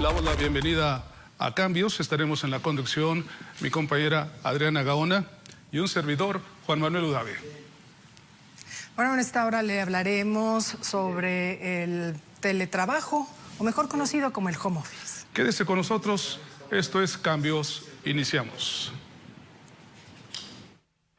Le damos la bienvenida a Cambios. Estaremos en la conducción mi compañera Adriana Gaona y un servidor, Juan Manuel Udave. Bueno, en esta hora le hablaremos sobre el teletrabajo, o mejor conocido como el home office. Quédese con nosotros. Esto es Cambios. Iniciamos.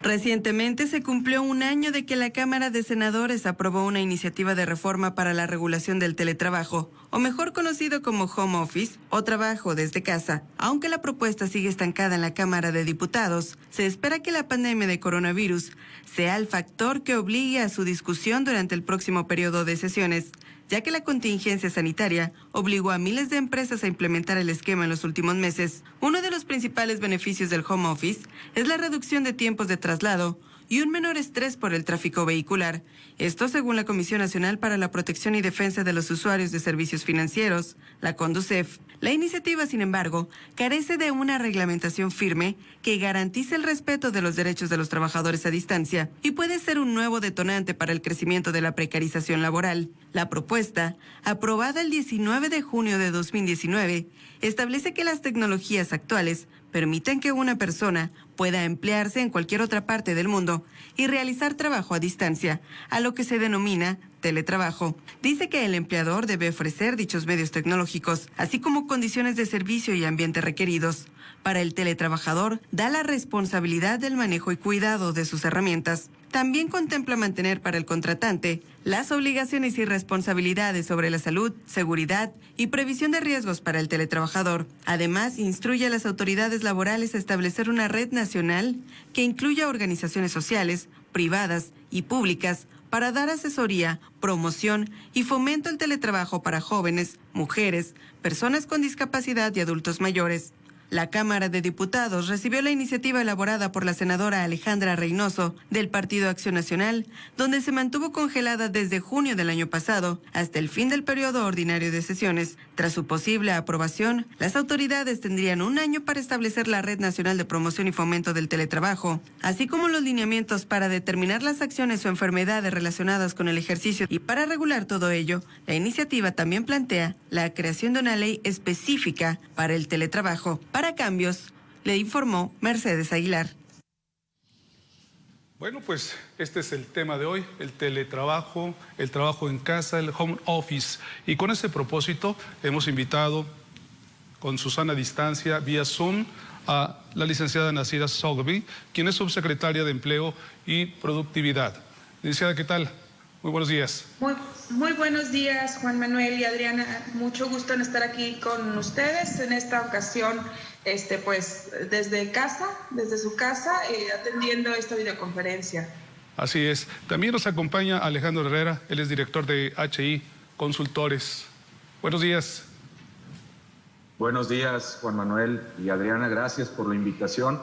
Recientemente se cumplió un año de que la Cámara de Senadores aprobó una iniciativa de reforma para la regulación del teletrabajo, o mejor conocido como home office o trabajo desde casa. Aunque la propuesta sigue estancada en la Cámara de Diputados, se espera que la pandemia de coronavirus sea el factor que obligue a su discusión durante el próximo periodo de sesiones, ya que la contingencia sanitaria obligó a miles de empresas a implementar el esquema en los últimos meses. Uno de los principales beneficios del home office es la reducción de tiempos de traslado y un menor estrés por el tráfico vehicular. Esto según la Comisión Nacional para la Protección y Defensa de los Usuarios de Servicios Financieros, la CONDUCEF. La iniciativa, sin embargo, carece de una reglamentación firme que garantice el respeto de los derechos de los trabajadores a distancia y puede ser un nuevo detonante para el crecimiento de la precarización laboral. La propuesta, aprobada el 19 de junio de 2019, establece que las tecnologías actuales permiten que una persona pueda emplearse en cualquier otra parte del mundo y realizar trabajo a distancia, a lo que se denomina teletrabajo. Dice que el empleador debe ofrecer dichos medios tecnológicos, así como condiciones de servicio y ambiente requeridos. Para el teletrabajador, da la responsabilidad del manejo y cuidado de sus herramientas. También contempla mantener para el contratante las obligaciones y responsabilidades sobre la salud, seguridad y previsión de riesgos para el teletrabajador. Además, instruye a las autoridades laborales a establecer una red nacional que incluya organizaciones sociales, privadas y públicas para dar asesoría, promoción y fomento al teletrabajo para jóvenes, mujeres, personas con discapacidad y adultos mayores. La Cámara de Diputados recibió la iniciativa elaborada por la senadora Alejandra Reynoso del Partido Acción Nacional, donde se mantuvo congelada desde junio del año pasado hasta el fin del periodo ordinario de sesiones. Tras su posible aprobación, las autoridades tendrían un año para establecer la Red Nacional de Promoción y Fomento del Teletrabajo, así como los lineamientos para determinar las acciones o enfermedades relacionadas con el ejercicio. Y para regular todo ello, la iniciativa también plantea la creación de una ley específica para el teletrabajo. Para Cambios, le informó Mercedes Aguilar. Bueno, pues este es el tema de hoy, el teletrabajo, el trabajo en casa, el home office. Y con ese propósito hemos invitado con Susana distancia vía Zoom a la licenciada Nasira Sogbi, quien es subsecretaria de Empleo y Productividad. Licenciada, ¿qué tal? Muy buenos días. Muy buenos días, Juan Manuel y Adriana. Mucho gusto en estar aquí con ustedes en esta ocasión, pues desde casa, desde su casa, atendiendo esta videoconferencia. Así es. También nos acompaña Alejandro Herrera, él es director de HI Consultores. Buenos días. Buenos días, Juan Manuel y Adriana. Gracias por la invitación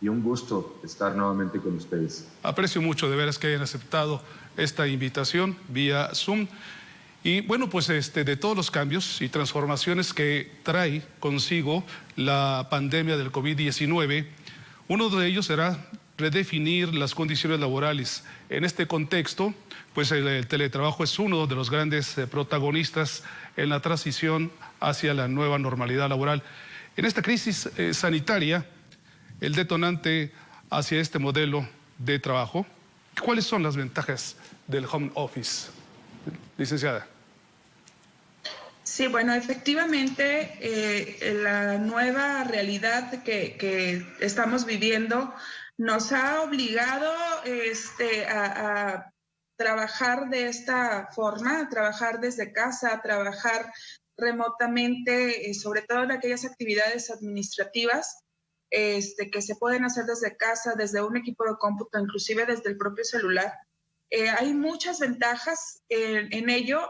y un gusto estar nuevamente con ustedes. Aprecio mucho de veras que hayan aceptado esta invitación vía Zoom. Y bueno, pues de todos los cambios y transformaciones que trae consigo la pandemia del COVID-19, uno de ellos será redefinir las condiciones laborales. En este contexto, pues el teletrabajo es uno de los grandes protagonistas en la transición hacia la nueva normalidad laboral. En esta crisis sanitaria, el detonante hacia este modelo de trabajo, ¿cuáles son las ventajas del home office, licenciada? Sí, bueno, efectivamente, la nueva realidad que estamos viviendo nos ha obligado a trabajar de esta forma, a trabajar desde casa, a trabajar remotamente, sobre todo en aquellas actividades administrativas que se pueden hacer desde casa, desde un equipo de cómputo, inclusive desde el propio celular. Hay muchas ventajas en ello.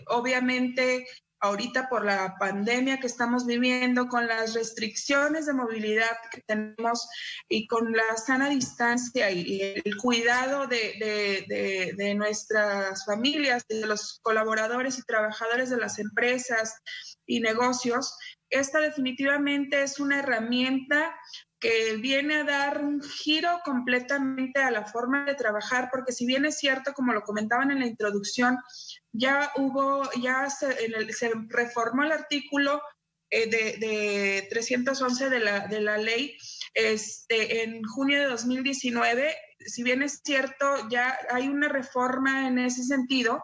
Obviamente, ahorita por la pandemia que estamos viviendo, con las restricciones de movilidad que tenemos y con la sana distancia y el cuidado de nuestras familias, de los colaboradores y trabajadores de las empresas y negocios, esta definitivamente es una herramienta que viene a dar un giro completamente a la forma de trabajar, porque si bien es cierto, como lo comentaban en la introducción, se reformó el artículo de 311 de la ley en junio de 2019. Si bien es cierto, ya hay una reforma en ese sentido,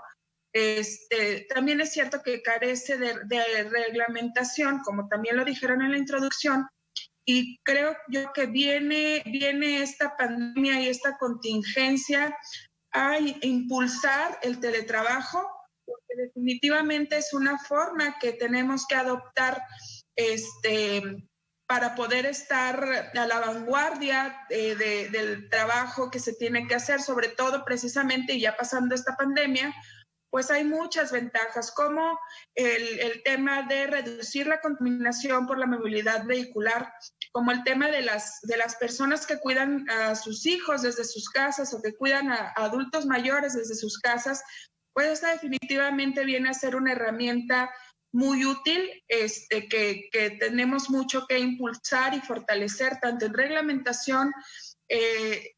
también es cierto que carece de reglamentación, como también lo dijeron en la introducción, y creo yo que viene esta pandemia y esta contingencia a impulsar el teletrabajo, porque definitivamente es una forma que tenemos que adoptar para poder estar a la vanguardia del trabajo que se tiene que hacer, sobre todo precisamente, y ya pasando esta pandemia, pues hay muchas ventajas, como el tema de reducir la contaminación por la movilidad vehicular, como el tema de las personas que cuidan a sus hijos desde sus casas o que cuidan a adultos mayores desde sus casas, pues esta definitivamente viene a ser una herramienta muy útil que tenemos mucho que impulsar y fortalecer, tanto en reglamentación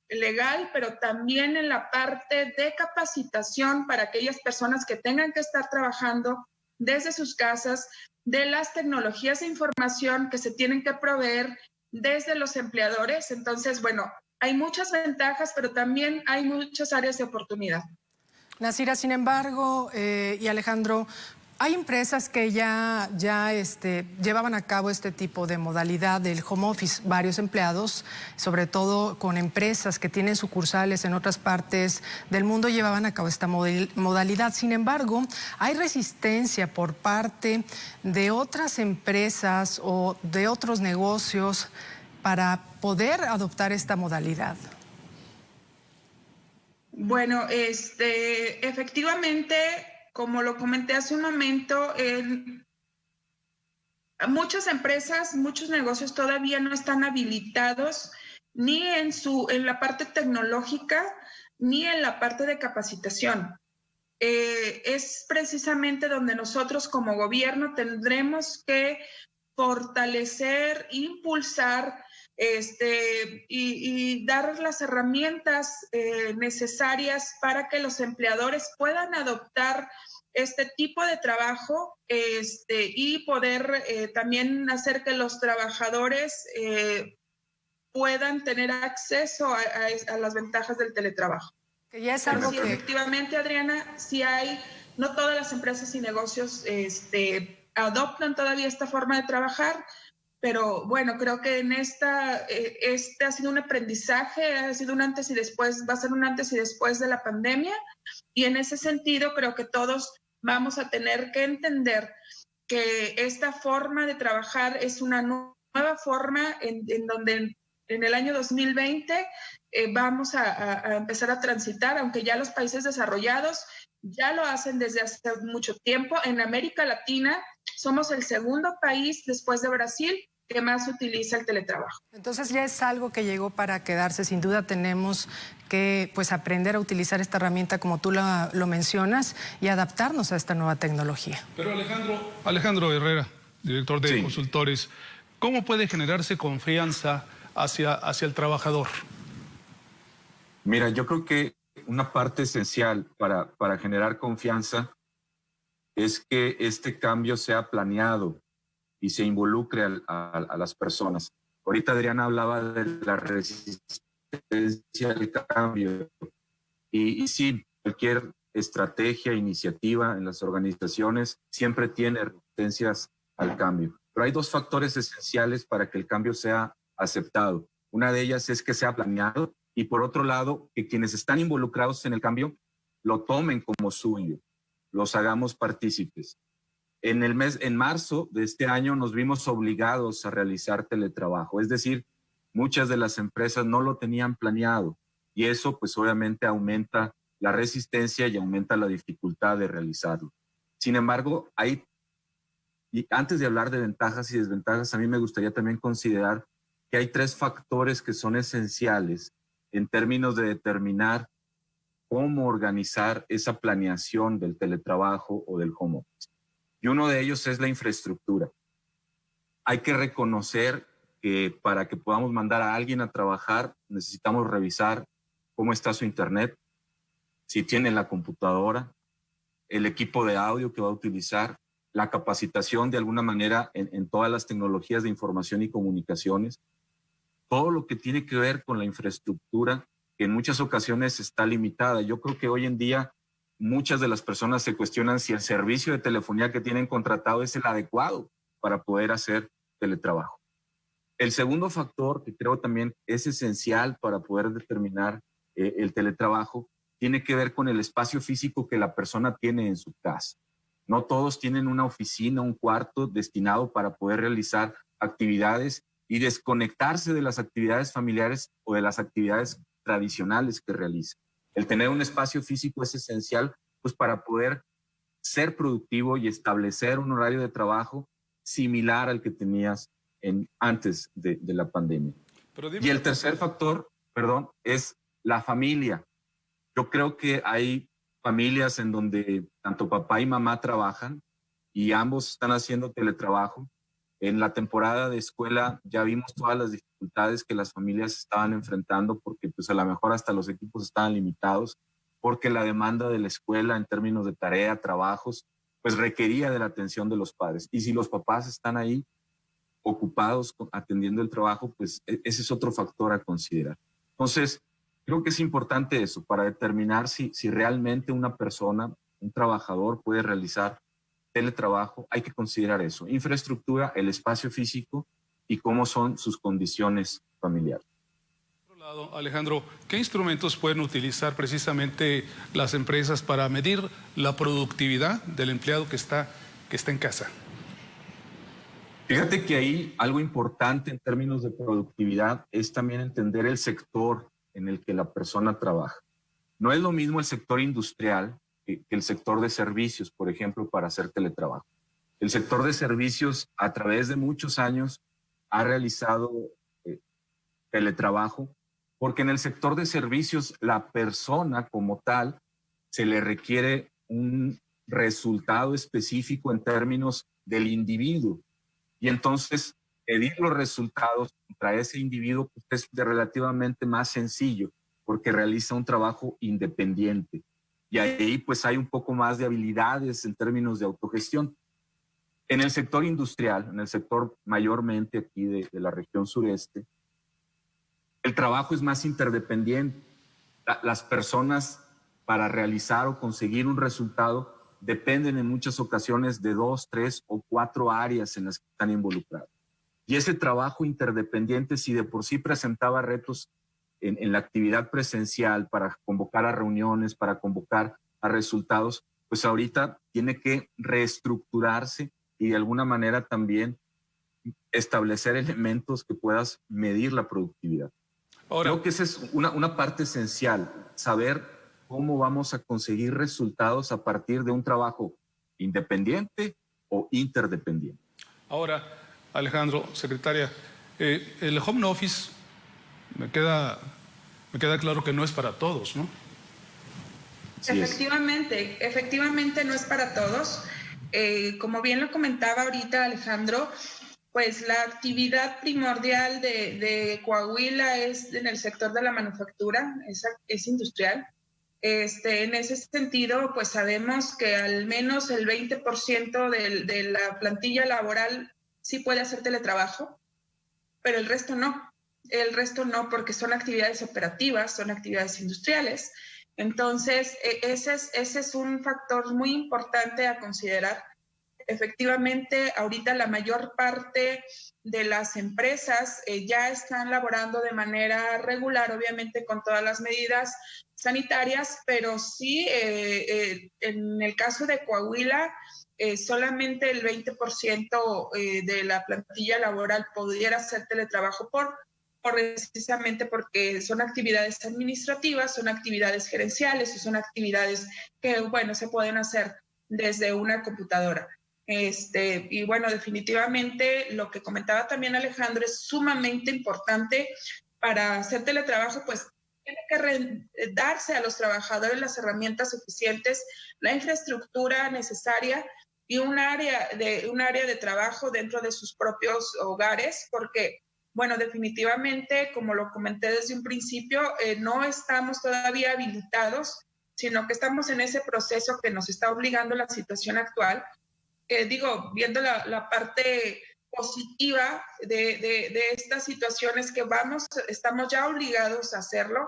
legal, pero también en la parte de capacitación para aquellas personas que tengan que estar trabajando desde sus casas, de las tecnologías de información que se tienen que proveer desde los empleadores. Entonces, bueno, hay muchas ventajas, pero también hay muchas áreas de oportunidad. Nasira, sin embargo, y Alejandro, hay empresas que ya llevaban a cabo este tipo de modalidad del home office. Varios empleados, sobre todo con empresas que tienen sucursales en otras partes del mundo, llevaban a cabo esta modalidad. Sin embargo, hay resistencia por parte de otras empresas o de otros negocios para poder adoptar esta modalidad. Bueno, efectivamente, como lo comenté hace un momento, muchas empresas, muchos negocios todavía no están habilitados ni en la parte tecnológica ni en la parte de capacitación. Es precisamente donde nosotros como gobierno tendremos que fortalecer, impulsar y dar las herramientas necesarias para que los empleadores puedan adoptar este tipo de trabajo y poder también hacer que los trabajadores puedan tener acceso a las ventajas del teletrabajo. Que ya es algo sí, que... Efectivamente, Adriana, sí no todas las empresas y negocios adoptan todavía esta forma de trabajar, pero bueno, creo que en este ha sido un aprendizaje, ha sido un antes y después, va a ser un antes y después de la pandemia, y en ese sentido creo que todos vamos a tener que entender que esta forma de trabajar es una nueva forma en donde en el año 2020 vamos a empezar a transitar, aunque ya los países desarrollados ya lo hacen desde hace mucho tiempo. En América Latina somos el segundo país después de Brasil que más utiliza el teletrabajo. Entonces ya es algo que llegó para quedarse. Sin duda tenemos que aprender a utilizar esta herramienta como tú lo mencionas y adaptarnos a esta nueva tecnología. Pero Alejandro Herrera, director de Consultores, ¿cómo puede generarse confianza hacia el trabajador? Mira, yo creo que una parte esencial para generar confianza es que este cambio sea planeado y se involucre a las personas. Ahorita Adriana hablaba de la resistencia al cambio y sí, cualquier estrategia, iniciativa en las organizaciones siempre tiene resistencias al cambio. Pero hay dos factores esenciales para que el cambio sea aceptado. Una de ellas es que sea planeado y por otro lado, que quienes están involucrados en el cambio lo tomen como suyo, los hagamos partícipes. En marzo de este año nos vimos obligados a realizar teletrabajo, es decir, muchas de las empresas no lo tenían planeado y eso pues obviamente aumenta la resistencia y aumenta la dificultad de realizarlo. Sin embargo, y antes de hablar de ventajas y desventajas, a mí me gustaría también considerar que hay tres factores que son esenciales en términos de determinar cómo organizar esa planeación del teletrabajo o del home office. Y uno de ellos es la infraestructura. Hay que reconocer que para que podamos mandar a alguien a trabajar necesitamos revisar cómo está su internet, si tiene la computadora, el equipo de audio que va a utilizar, la capacitación de alguna manera en todas las tecnologías de información y comunicaciones, todo lo que tiene que ver con la infraestructura, que en muchas ocasiones está limitada. Yo creo que hoy en día muchas de las personas se cuestionan si el servicio de telefonía que tienen contratado es el adecuado para poder hacer teletrabajo. El segundo factor que creo también es esencial para poder determinar el teletrabajo tiene que ver con el espacio físico que la persona tiene en su casa. No todos tienen una oficina, un cuarto destinado para poder realizar actividades y desconectarse de las actividades familiares o de las actividades tradicionales que realizan. El tener un espacio físico es esencial pues, para poder ser productivo y establecer un horario de trabajo similar al que tenías antes de la pandemia. Y el tercer factor, es la familia. Yo creo que hay familias en donde tanto papá y mamá trabajan y ambos están haciendo teletrabajo. En la temporada de escuela ya vimos todas las dificultades que las familias estaban enfrentando porque pues a lo mejor hasta los equipos estaban limitados, porque la demanda de la escuela en términos de tarea, trabajos, pues requería de la atención de los padres. Y si los papás están ahí ocupados atendiendo el trabajo, pues ese es otro factor a considerar. Entonces, creo que es importante eso para determinar si realmente una persona, un trabajador puede realizar teletrabajo. Hay que considerar eso, infraestructura, el espacio físico y cómo son sus condiciones familiares. Por otro lado, Alejandro, ¿qué instrumentos pueden utilizar precisamente las empresas para medir la productividad del empleado que está en casa? Fíjate que ahí algo importante en términos de productividad es también entender el sector en el que la persona trabaja. No es lo mismo el sector industrial que el sector de servicios, por ejemplo, para hacer teletrabajo. El sector de servicios a través de muchos años ha realizado teletrabajo porque en el sector de servicios la persona como tal se le requiere un resultado específico en términos del individuo. Y entonces, pedir los resultados contra ese individuo pues, es relativamente más sencillo porque realiza un trabajo independiente. Y ahí pues hay un poco más de habilidades en términos de autogestión. En el sector industrial, en el sector mayormente aquí de la región sureste, el trabajo es más interdependiente. Las personas para realizar o conseguir un resultado dependen en muchas ocasiones de 2, 3 o 4 áreas en las que están involucrados. Y ese trabajo interdependiente, si de por sí presentaba retos en la actividad presencial para convocar a reuniones, para convocar a resultados, pues ahorita tiene que reestructurarse y de alguna manera también establecer elementos que puedas medir la productividad. Ahora, creo que esa es una parte esencial, saber cómo vamos a conseguir resultados a partir de un trabajo independiente o interdependiente. Ahora, Alejandro, secretaria, el home office me queda claro que no es para todos, ¿no? Efectivamente no es para todos. Como bien lo comentaba ahorita Alejandro, pues la actividad primordial de Coahuila es en el sector de la manufactura, es industrial. En ese sentido, pues sabemos que al menos el 20% de la plantilla laboral sí puede hacer teletrabajo, pero el resto no. El resto no, porque son actividades operativas, son actividades industriales. Entonces, ese es un factor muy importante a considerar. Efectivamente, ahorita la mayor parte de las empresas ya están laborando de manera regular, obviamente con todas las medidas sanitarias, pero sí, en el caso de Coahuila, solamente el 20% de la plantilla laboral pudiera hacer teletrabajo precisamente porque son actividades administrativas, son actividades gerenciales, son actividades que, bueno, se pueden hacer desde una computadora. Y bueno, definitivamente lo que comentaba también Alejandro es sumamente importante para hacer teletrabajo, pues tiene que darse a los trabajadores las herramientas suficientes, la infraestructura necesaria y un área de trabajo dentro de sus propios hogares, porque bueno, definitivamente, como lo comenté desde un principio, no estamos todavía habilitados, sino que estamos en ese proceso que nos está obligando la situación actual. Digo, viendo la parte positiva de estas situaciones que estamos ya obligados a hacerlo,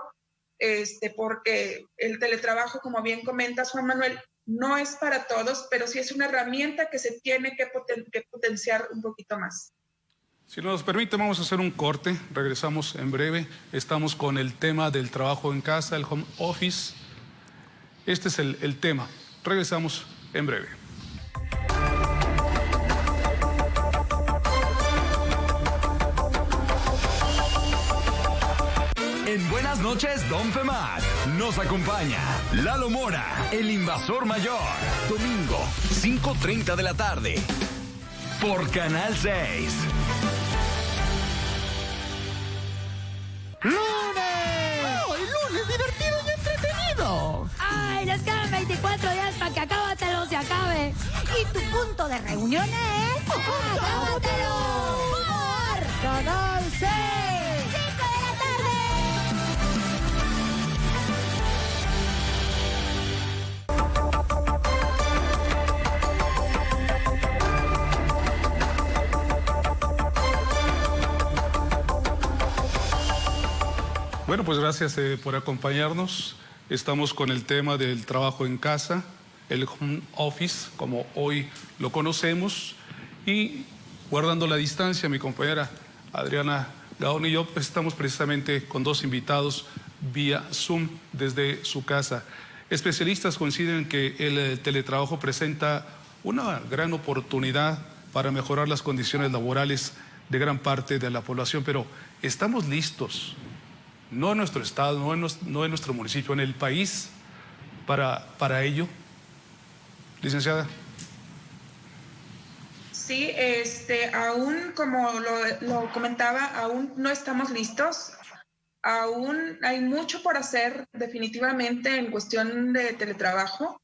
porque el teletrabajo, como bien comentas, Juan Manuel, no es para todos, pero sí es una herramienta que se tiene que potenciar un poquito más. Si nos permite, vamos a hacer un corte, regresamos en breve. Estamos con el tema del trabajo en casa, el home office. Este es el tema. Regresamos en breve. En Buenas noches, Don Femac, nos acompaña Lalo Mora, el invasor mayor. Domingo, 5:30 de la tarde, por Canal 6. ¡Lunes! ¡Oh, el lunes divertido y entretenido! ¡Ay, les quedan 24 días para que acábatelo se acabe! ¿Y tu punto de reunión es? ¡Acábatelo! ¡Por Canal 6! ¡5 de la tarde! Bueno, pues gracias por acompañarnos. Estamos con el tema del trabajo en casa, el home office, como hoy lo conocemos, y guardando la distancia, mi compañera Adriana Gaón y yo pues, estamos precisamente con dos invitados vía Zoom desde su casa. Especialistas coinciden que el teletrabajo presenta una gran oportunidad para mejorar las condiciones laborales de gran parte de la población, pero ¿estamos listos? No en nuestro estado, no en nuestro municipio, en el país para ello. Licenciada. Sí, aún como lo comentaba, aún no estamos listos. Aún hay mucho por hacer definitivamente en cuestión de teletrabajo.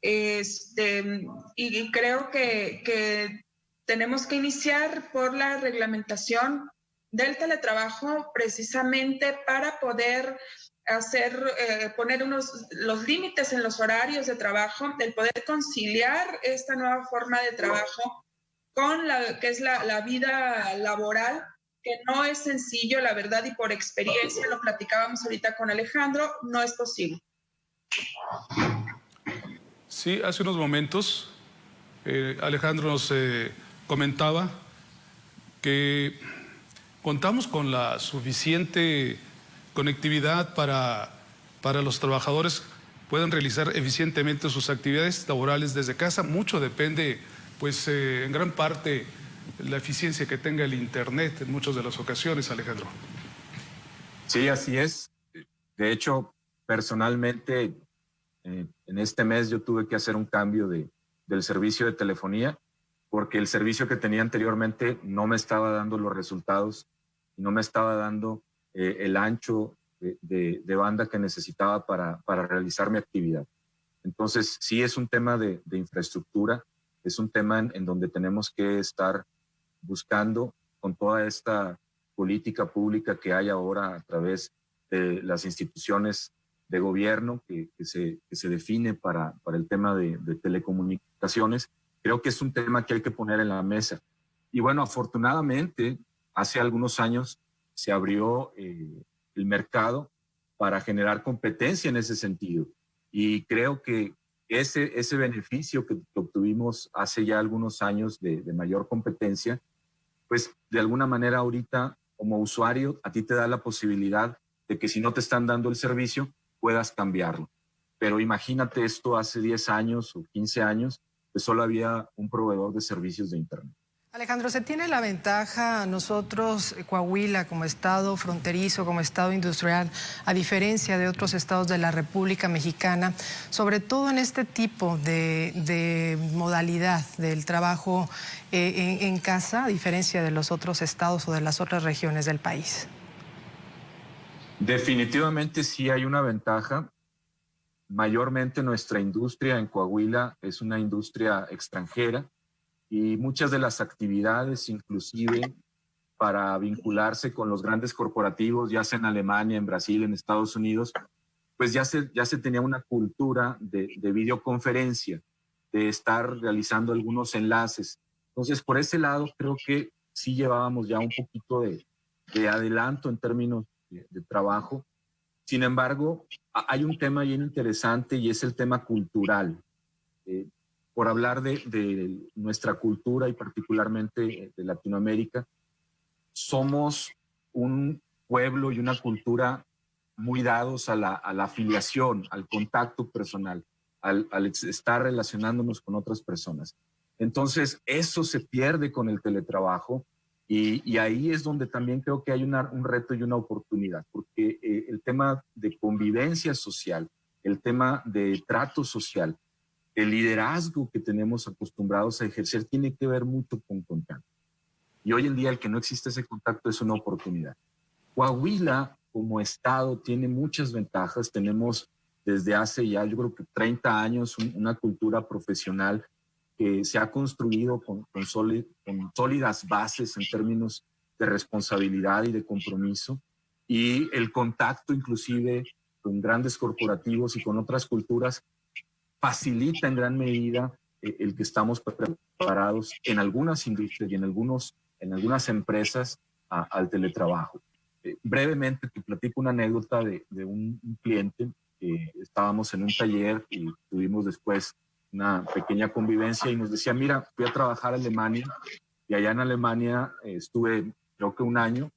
Y creo que tenemos que iniciar por la reglamentación del teletrabajo precisamente para poder poner los límites en los horarios de trabajo, el poder conciliar esta nueva forma de trabajo con que es la vida laboral, que no es sencillo, la verdad, y por experiencia, lo platicábamos ahorita con Alejandro, no es posible. Sí, hace unos momentos Alejandro nos comentaba que contamos con la suficiente conectividad para los trabajadores puedan realizar eficientemente sus actividades laborales desde casa. Mucho depende, pues, en gran parte, la eficiencia que tenga el Internet en muchas de las ocasiones, Alejandro. Sí, así es. De hecho, personalmente, en este mes yo tuve que hacer un cambio del servicio de telefonía porque el servicio que tenía anteriormente no me estaba dando los resultados y no me estaba dando el ancho de banda que necesitaba para realizar mi actividad. Entonces, sí es un tema de infraestructura, es un tema en donde tenemos que estar buscando con toda esta política pública que hay ahora a través de las instituciones de gobierno que se define para el tema de telecomunicaciones. Creo que es un tema que hay que poner en la mesa. Y bueno, afortunadamente, hace algunos años se abrió el mercado para generar competencia en ese sentido. Y creo que ese beneficio que obtuvimos hace ya algunos años de mayor competencia, pues de alguna manera ahorita como usuario a ti te da la posibilidad de que si no te están dando el servicio, puedas cambiarlo. Pero imagínate esto hace 10 años o 15 años, pues solo había un proveedor de servicios de Internet. Alejandro, se tiene la ventaja nosotros, Coahuila, como estado fronterizo, como estado industrial, a diferencia de otros estados de la República Mexicana, sobre todo en este tipo de modalidad del trabajo en casa, a diferencia de los otros estados o de las otras regiones del país. Definitivamente sí hay una ventaja. Mayormente nuestra industria en Coahuila es una industria extranjera y muchas de las actividades, inclusive para vincularse con los grandes corporativos, ya sea en Alemania, en Brasil, en Estados Unidos, pues ya se tenía una cultura de videoconferencia, de estar realizando algunos enlaces. Entonces, por ese lado, creo que sí llevábamos ya un poquito de adelanto en términos de trabajo. Sin embargo, hay un tema bien interesante y es el tema cultural. Por hablar de nuestra cultura y particularmente de Latinoamérica, somos un pueblo y una cultura muy dados a la afiliación, al contacto personal, al estar relacionándonos con otras personas. Entonces, eso se pierde con el teletrabajo y ahí es donde también creo que hay un reto y una oportunidad, porque el tema de convivencia social, el tema de trato social, el liderazgo que tenemos acostumbrados a ejercer tiene que ver mucho con contacto. Y hoy en día el que no existe ese contacto es una oportunidad. Coahuila como estado tiene muchas ventajas. Tenemos desde hace ya yo creo que 30 años una cultura profesional que se ha construido con sólidas bases en términos de responsabilidad y de compromiso. Y el contacto inclusive con grandes corporativos y con otras culturas facilita en gran medida el que estamos preparados en algunas industrias y en algunas empresas al teletrabajo. Brevemente te platico una anécdota de un cliente que estábamos en un taller y tuvimos después una pequeña convivencia y nos decía, mira, fui a trabajar a Alemania y allá en Alemania estuve creo que un año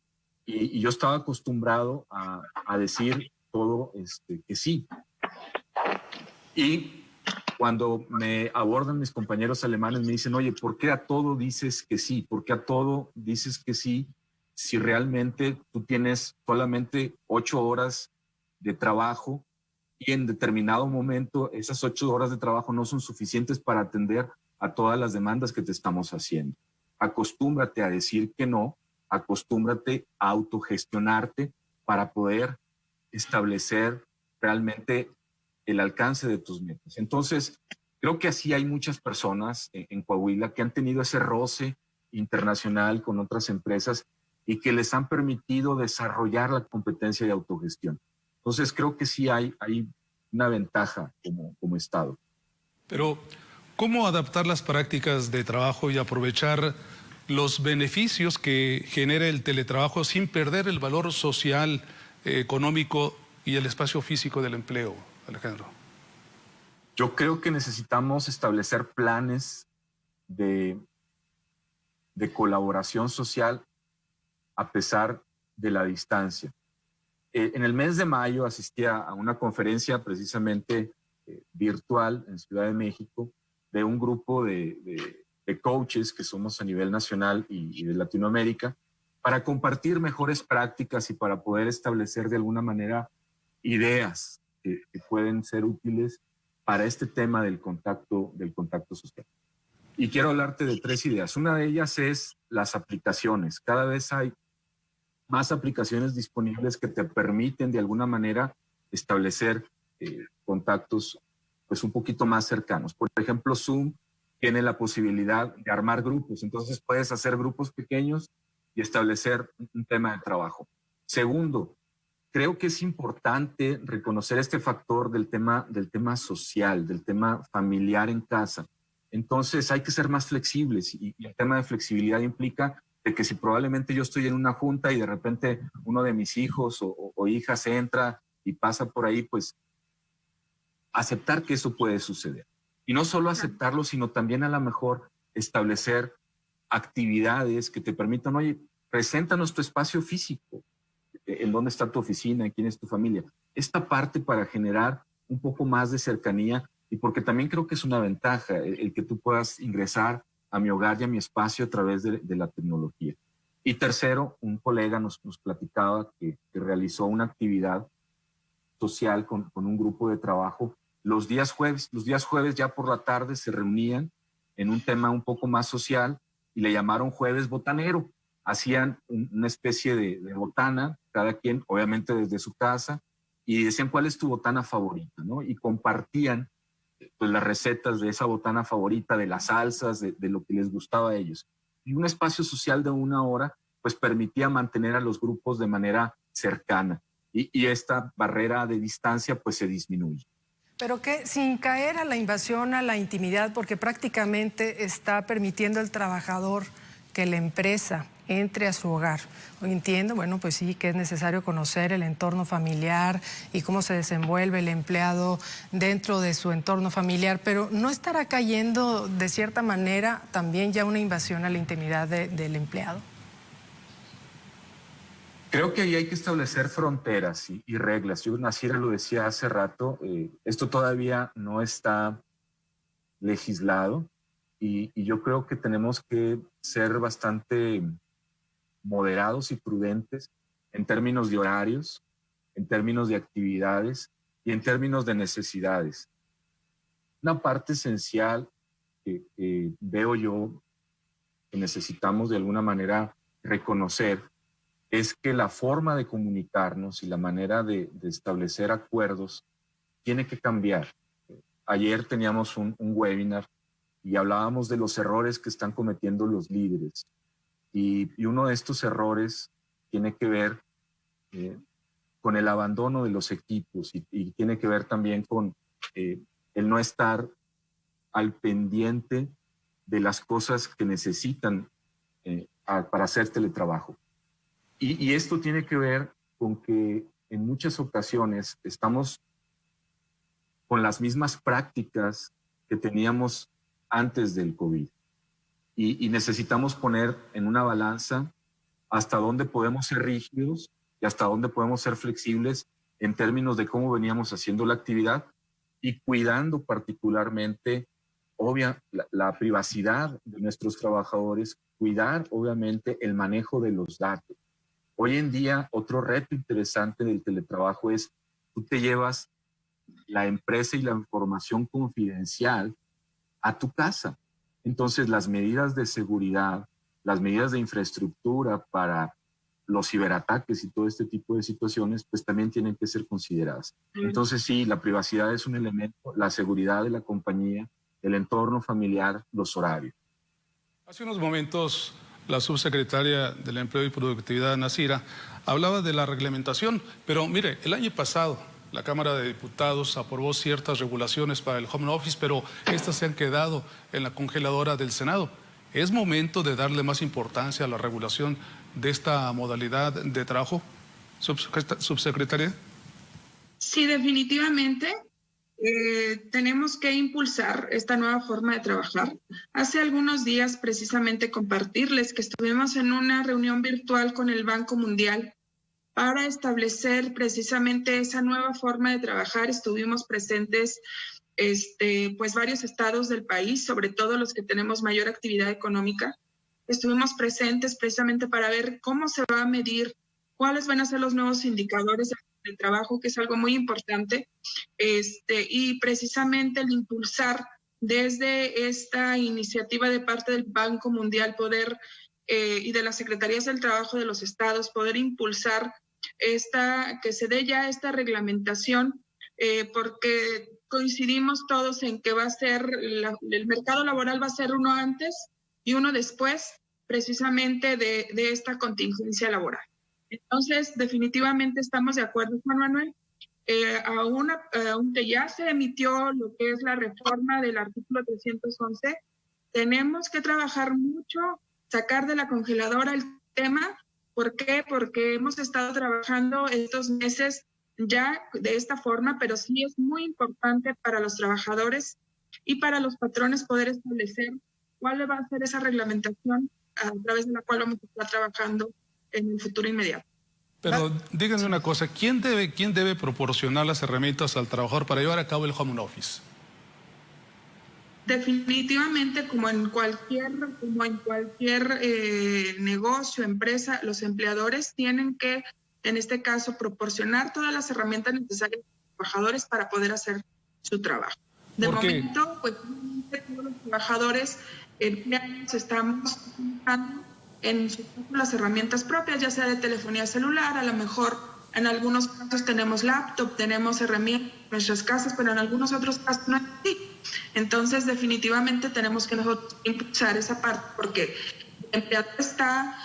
y yo estaba acostumbrado a decir todo que sí. Y cuando me abordan mis compañeros alemanes me dicen, oye, ¿por qué a todo dices que sí? ¿Por qué a todo dices que sí si realmente tú tienes solamente 8 horas de trabajo y en determinado momento esas 8 horas de trabajo no son suficientes para atender a todas las demandas que te estamos haciendo? Acostúmbrate a decir que no, acostúmbrate a autogestionarte para poder establecer realmente el alcance de tus metas. Entonces, creo que así hay muchas personas en Coahuila que han tenido ese roce internacional con otras empresas y que les han permitido desarrollar la competencia de autogestión. Entonces, creo que sí hay una ventaja como Estado. Pero, ¿cómo adaptar las prácticas de trabajo y aprovechar los beneficios que genera el teletrabajo sin perder el valor social, económico y el espacio físico del empleo, Alejandro? Yo creo que necesitamos establecer planes de colaboración social a pesar de la distancia. En el mes de mayo asistí a una conferencia precisamente virtual en Ciudad de México de un grupo de coaches que somos a nivel nacional y de Latinoamérica para compartir mejores prácticas y para poder establecer de alguna manera ideas que pueden ser útiles para este tema del contacto social. Y quiero hablarte de 3 ideas. Una de ellas es las aplicaciones. Cada vez hay más aplicaciones disponibles que te permiten de alguna manera establecer contactos pues un poquito más cercanos. Por ejemplo, Zoom tiene la posibilidad de armar grupos. Entonces puedes hacer grupos pequeños y establecer un tema de trabajo. Segundo, creo que es importante reconocer este factor del tema social, del tema familiar en casa. Entonces hay que ser más flexibles y el tema de flexibilidad implica de que si probablemente yo estoy en una junta y de repente uno de mis hijos o hijas entra y pasa por ahí, pues aceptar que eso puede suceder. Y no solo aceptarlo, sino también a lo mejor establecer actividades que te permitan, oye, preséntanos tu espacio físico, en dónde está tu oficina, en quién es tu familia. Esta parte para generar un poco más de cercanía y porque también creo que es una ventaja el que tú puedas ingresar a mi hogar y a mi espacio a través de la tecnología. Y tercero, un colega nos platicaba que realizó una actividad social con un grupo de trabajo los días jueves. Los días jueves ya por la tarde se reunían en un tema un poco más social y le llamaron jueves botanero. Hacían una especie de botana, cada quien obviamente desde su casa, y decían cuál es tu botana favorita, ¿no? Y compartían pues las recetas de esa botana favorita, de las salsas, de lo que les gustaba a ellos. Y un espacio social de 1 hora pues permitía mantener a los grupos de manera cercana y esta barrera de distancia pues se disminuye. Pero que sin caer a la invasión a la intimidad, porque prácticamente está permitiendo al trabajador que la empresa entre a su hogar. Entiendo, bueno, pues sí, que es necesario conocer el entorno familiar y cómo se desenvuelve el empleado dentro de su entorno familiar, pero ¿no estará cayendo de cierta manera también ya una invasión a la intimidad del empleado? Creo que ahí hay que establecer fronteras y reglas. Yo, Nasira, lo decía hace rato, esto todavía no está legislado y yo creo que tenemos que ser bastante moderados y prudentes en términos de horarios, en términos de actividades y en términos de necesidades. Una parte esencial que veo yo que necesitamos de alguna manera reconocer es que la forma de comunicarnos y la manera de establecer acuerdos tiene que cambiar. Ayer teníamos un webinar y hablábamos de los errores que están cometiendo los líderes. Y uno de estos errores tiene que ver con el abandono de los equipos y tiene que ver también con el no estar al pendiente de las cosas que necesitan para hacer teletrabajo. Y esto tiene que ver con que en muchas ocasiones estamos con las mismas prácticas que teníamos antes del COVID. Y necesitamos poner en una balanza hasta dónde podemos ser rígidos y hasta dónde podemos ser flexibles en términos de cómo veníamos haciendo la actividad y cuidando particularmente, la privacidad de nuestros trabajadores, cuidar obviamente el manejo de los datos. Hoy en día, otro reto interesante del teletrabajo es tú te llevas la empresa y la información confidencial a tu casa. Entonces, las medidas de seguridad, las medidas de infraestructura para los ciberataques y todo este tipo de situaciones, pues también tienen que ser consideradas. Entonces, sí, la privacidad es un elemento, la seguridad de la compañía, el entorno familiar, los horarios. Hace unos momentos, la subsecretaria del Empleo y Productividad, Nasira, hablaba de la reglamentación, pero mire, el año pasado la Cámara de Diputados aprobó ciertas regulaciones para el home office, pero estas se han quedado en la congeladora del Senado. ¿Es momento de darle más importancia a la regulación de esta modalidad de trabajo, subsecretaria? Sí, definitivamente. Tenemos que impulsar esta nueva forma de trabajar. Hace algunos días, precisamente, compartirles que estuvimos en una reunión virtual con el Banco Mundial para establecer precisamente esa nueva forma de trabajar. Estuvimos presentes pues varios estados del país, sobre todo los que tenemos mayor actividad económica. Estuvimos presentes precisamente para ver cómo se va a medir, cuáles van a ser los nuevos indicadores del trabajo, que es algo muy importante, y precisamente el impulsar desde esta iniciativa de parte del Banco Mundial y de las Secretarías del Trabajo de los estados, poder impulsar que se dé ya esta reglamentación, porque coincidimos todos en que va a ser, el mercado laboral va a ser uno antes y uno después, precisamente de esta contingencia laboral. Entonces, definitivamente estamos de acuerdo, Juan Manuel. Aunque ya se emitió lo que es la reforma del artículo 311, tenemos que trabajar mucho, sacar de la congeladora el tema. ¿Por qué? Porque hemos estado trabajando estos meses ya de esta forma, pero sí es muy importante para los trabajadores y para los patrones poder establecer cuál va a ser esa reglamentación a través de la cual vamos a estar trabajando en el futuro inmediato. Pero díganme una cosa, ¿quién debe proporcionar las herramientas al trabajador para llevar a cabo el home office? Definitivamente, como en cualquier negocio, empresa, los empleadores tienen que, en este caso, proporcionar todas las herramientas necesarias a los trabajadores para poder hacer su trabajo. De momento, pues todos los trabajadores empleados estamos utilizando en las herramientas propias, ya sea de telefonía celular, a lo mejor en algunos casos tenemos laptop, tenemos herramientas en nuestras casas, pero en algunos otros casos no es así. Entonces, definitivamente tenemos que nosotros impulsar esa parte, porque El empleador está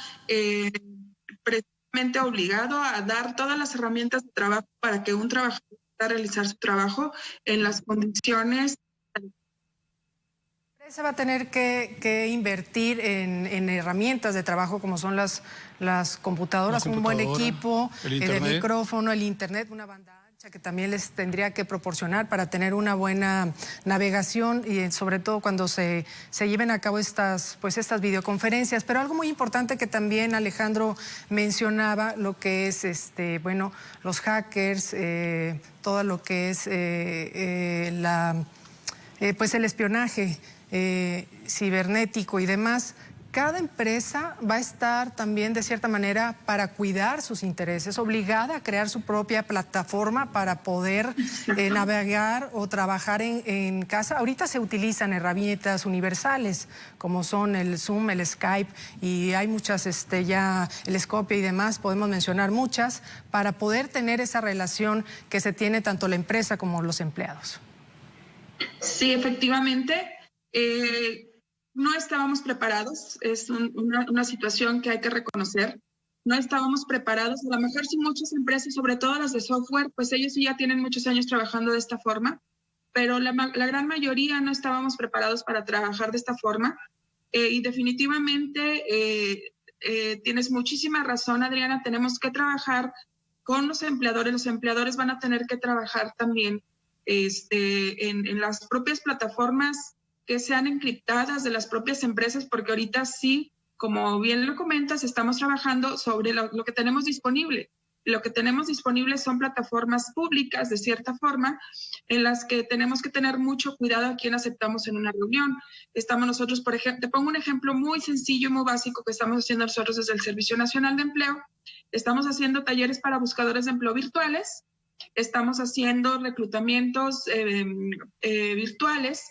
precisamente obligado a dar todas las herramientas de trabajo para que un trabajador pueda realizar su trabajo en las condiciones. Se va a tener que invertir en herramientas de trabajo como son las computadoras, un buen equipo, el micrófono, el internet, una banda ancha que también les tendría que proporcionar para tener una buena navegación y sobre todo cuando se lleven a cabo estas videoconferencias. Pero algo muy importante que también Alejandro mencionaba, lo que es los hackers, todo lo que es el espionaje cibernético y demás. Cada empresa va a estar también de cierta manera para cuidar sus intereses, obligada a crear su propia plataforma para poder navegar o trabajar en casa. Ahorita se utilizan herramientas universales como son el Zoom, el Skype y hay muchas ya el Scopia y demás, podemos mencionar muchas para poder tener esa relación que se tiene tanto la empresa como los empleados. Sí, efectivamente. No estábamos preparados, es una situación que hay que reconocer. No estábamos preparados, a lo mejor sí muchas empresas, sobre todo las de software, pues ellos sí ya tienen muchos años trabajando de esta forma, pero la gran mayoría no estábamos preparados para trabajar de esta forma. Y definitivamente tienes muchísima razón, Adriana, tenemos que trabajar con los empleadores van a tener que trabajar también en las propias plataformas que sean encriptadas de las propias empresas, porque ahorita sí, como bien lo comentas, estamos trabajando sobre lo que tenemos disponible. Lo que tenemos disponible son plataformas públicas, de cierta forma, en las que tenemos que tener mucho cuidado a quién aceptamos en una reunión. Estamos nosotros, por ejemplo, te pongo un ejemplo muy sencillo y muy básico que estamos haciendo nosotros desde el Servicio Nacional de Empleo. Estamos haciendo talleres para buscadores de empleo virtuales, estamos haciendo reclutamientos virtuales.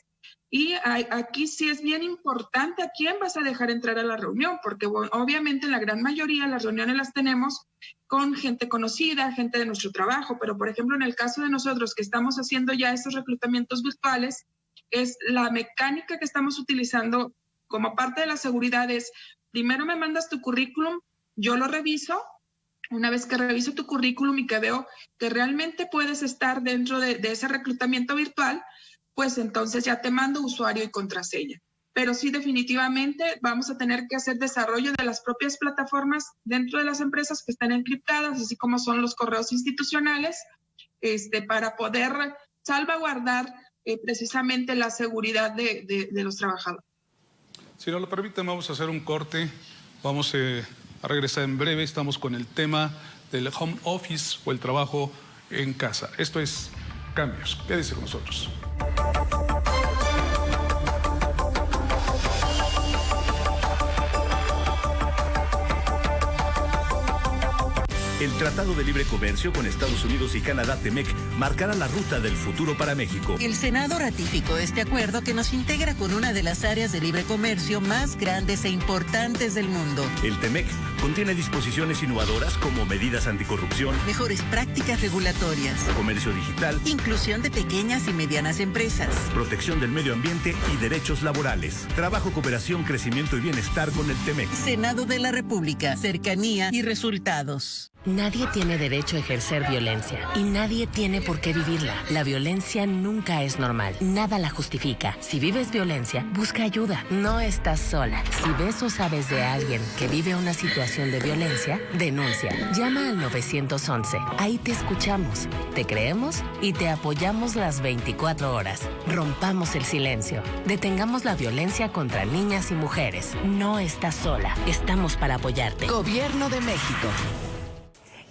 Y aquí sí es bien importante a quién vas a dejar entrar a la reunión, porque obviamente en la gran mayoría las reuniones las tenemos con gente conocida, gente de nuestro trabajo, pero por ejemplo en el caso de nosotros que estamos haciendo ya estos reclutamientos virtuales, es la mecánica que estamos utilizando como parte de la seguridad es, primero me mandas tu currículum, yo lo reviso. Una vez que reviso tu currículum y que veo que realmente puedes estar dentro de ese reclutamiento virtual, pues entonces ya te mando usuario y contraseña. Pero sí, definitivamente vamos a tener que hacer desarrollo de las propias plataformas dentro de las empresas que están encriptadas, así como son los correos institucionales, para poder salvaguardar precisamente la seguridad de los trabajadores. Si no lo permiten, vamos a hacer un corte. Vamos a regresar en breve. Estamos con el tema del home office o el trabajo en casa. Esto es Cambios. Quédese con nosotros. El Tratado de Libre Comercio con Estados Unidos y Canadá, TEMEC, marcará la ruta del futuro para México. El Senado ratificó este acuerdo que nos integra con una de las áreas de libre comercio más grandes e importantes del mundo. El TEMEC contiene disposiciones innovadoras como medidas anticorrupción, Mejores prácticas regulatorias, comercio digital, inclusión de pequeñas y medianas empresas, protección del medio ambiente y derechos laborales. Trabajo, cooperación, crecimiento y bienestar con el TEMEC. Senado de la República, cercanía y resultados. Nadie tiene derecho a ejercer violencia y nadie tiene por qué vivirla. La violencia nunca es normal. Nada la justifica. Si vives violencia, busca ayuda. No estás sola. Si ves o sabes de alguien que vive una situación de violencia, denuncia. Llama al 911. Ahí te escuchamos, te creemos y te apoyamos las 24 horas. Rompamos el silencio. Detengamos la violencia contra niñas y mujeres. No estás sola. Estamos para apoyarte. Gobierno de México.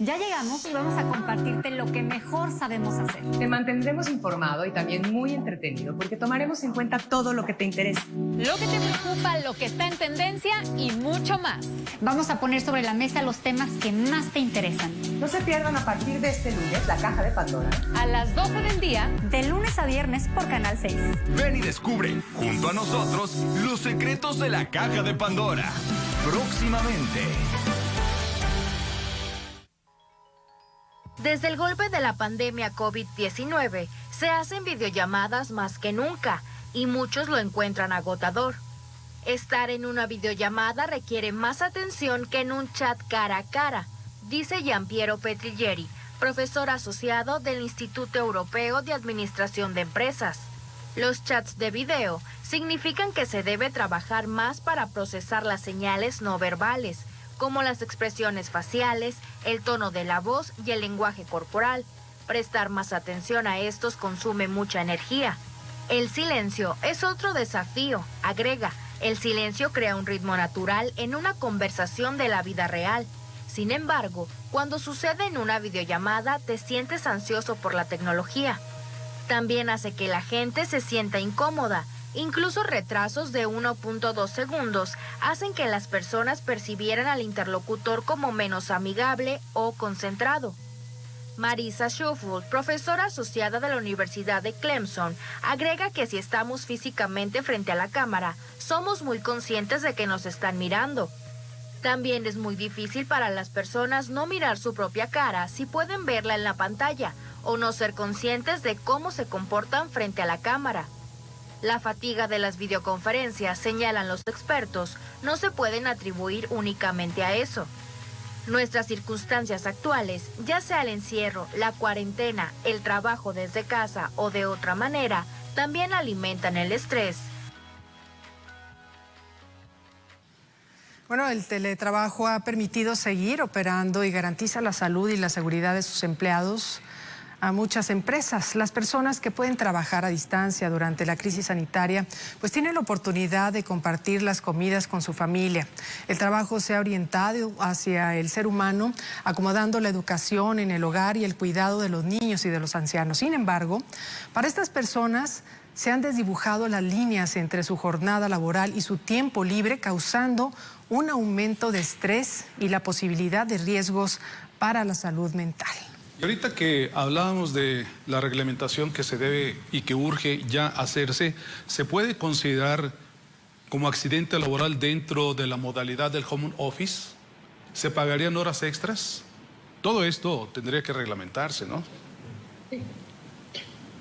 Ya llegamos y vamos a compartirte lo que mejor sabemos hacer. Te mantendremos informado y también muy entretenido porque tomaremos en cuenta todo lo que te interesa. Lo que te preocupa, lo que está en tendencia y mucho más. Vamos a poner sobre la mesa los temas que más te interesan. No se pierdan a partir de este lunes La Caja de Pandora. A las 12 del día, de lunes a viernes por Canal 6. Ven y descubre, junto a nosotros, los secretos de la Caja de Pandora. Próximamente. Desde el golpe de la pandemia COVID-19, se hacen videollamadas más que nunca y muchos lo encuentran agotador. Estar en una videollamada requiere más atención que en un chat cara a cara, dice Giampiero Petriglieri, profesor asociado del Instituto Europeo de Administración de Empresas. Los chats de video significan que se debe trabajar más para procesar las señales no verbales, como las expresiones faciales, el tono de la voz y el lenguaje corporal. Prestar más atención a estos consume mucha energía. El silencio es otro desafío, agrega. El silencio crea un ritmo natural en una conversación de la vida real. Sin embargo, cuando sucede en una videollamada, te sientes ansioso por la tecnología. También hace que la gente se sienta incómoda. Incluso retrasos de 1.2 segundos hacen que las personas percibieran al interlocutor como menos amigable o concentrado. Marisa Schufel, profesora asociada de la Universidad de Clemson, agrega que si estamos físicamente frente a la cámara, somos muy conscientes de que nos están mirando. También es muy difícil para las personas no mirar su propia cara si pueden verla en la pantalla o no ser conscientes de cómo se comportan frente a la cámara. La fatiga de las videoconferencias, señalan los expertos, no se pueden atribuir únicamente a eso. Nuestras circunstancias actuales, ya sea el encierro, la cuarentena, el trabajo desde casa o de otra manera, también alimentan el estrés. Bueno, el teletrabajo ha permitido seguir operando y garantiza la salud y la seguridad de sus empleados a muchas empresas. Las personas que pueden trabajar a distancia durante la crisis sanitaria, pues tienen la oportunidad de compartir las comidas con su familia. El trabajo se ha orientado hacia el ser humano, acomodando la educación en el hogar y el cuidado de los niños y de los ancianos. Sin embargo, para estas personas se han desdibujado las líneas entre su jornada laboral y su tiempo libre, causando un aumento de estrés y la posibilidad de riesgos para la salud mental. Y ahorita que hablábamos de la reglamentación que se debe y que urge ya hacerse, ¿se puede considerar como accidente laboral dentro de la modalidad del home office? ¿Se pagarían horas extras? Todo esto tendría que reglamentarse, ¿no?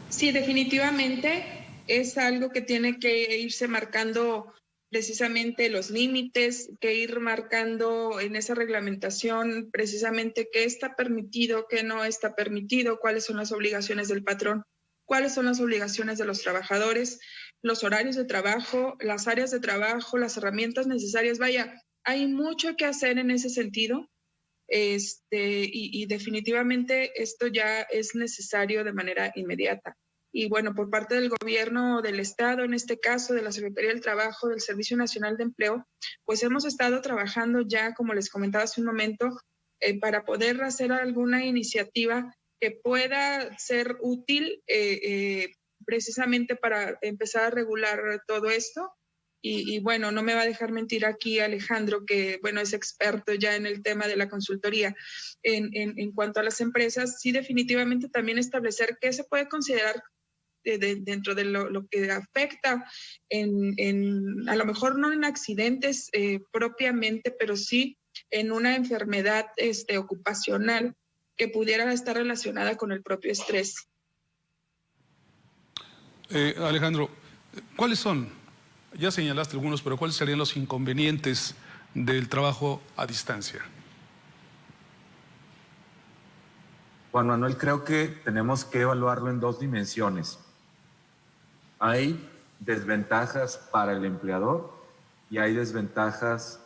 Sí, definitivamente es algo que tiene que irse marcando precisamente los límites, que ir marcando en esa reglamentación precisamente qué está permitido, qué no está permitido, cuáles son las obligaciones del patrón, cuáles son las obligaciones de los trabajadores, los horarios de trabajo, las áreas de trabajo, las herramientas necesarias. Vaya, hay mucho que hacer en ese sentido y definitivamente esto ya es necesario de manera inmediata. Y bueno, por parte del gobierno del Estado, en este caso de la Secretaría del Trabajo, del Servicio Nacional de Empleo, pues hemos estado trabajando ya, como les comentaba hace un momento, para poder hacer alguna iniciativa que pueda ser útil precisamente para empezar a regular todo esto. Y bueno, no me va a dejar mentir aquí Alejandro, que bueno, es experto ya en el tema de la consultoría. En cuanto a las empresas, sí definitivamente también establecer qué se puede considerar dentro de lo que afecta a lo mejor no en accidentes propiamente, pero sí en una enfermedad ocupacional que pudiera estar relacionada con el propio estrés. Alejandro, ¿cuáles son? Ya señalaste algunos, pero ¿cuáles serían los inconvenientes del trabajo a distancia? Juan Manuel, creo que tenemos que evaluarlo en dos dimensiones. Hay desventajas para el empleador y hay desventajas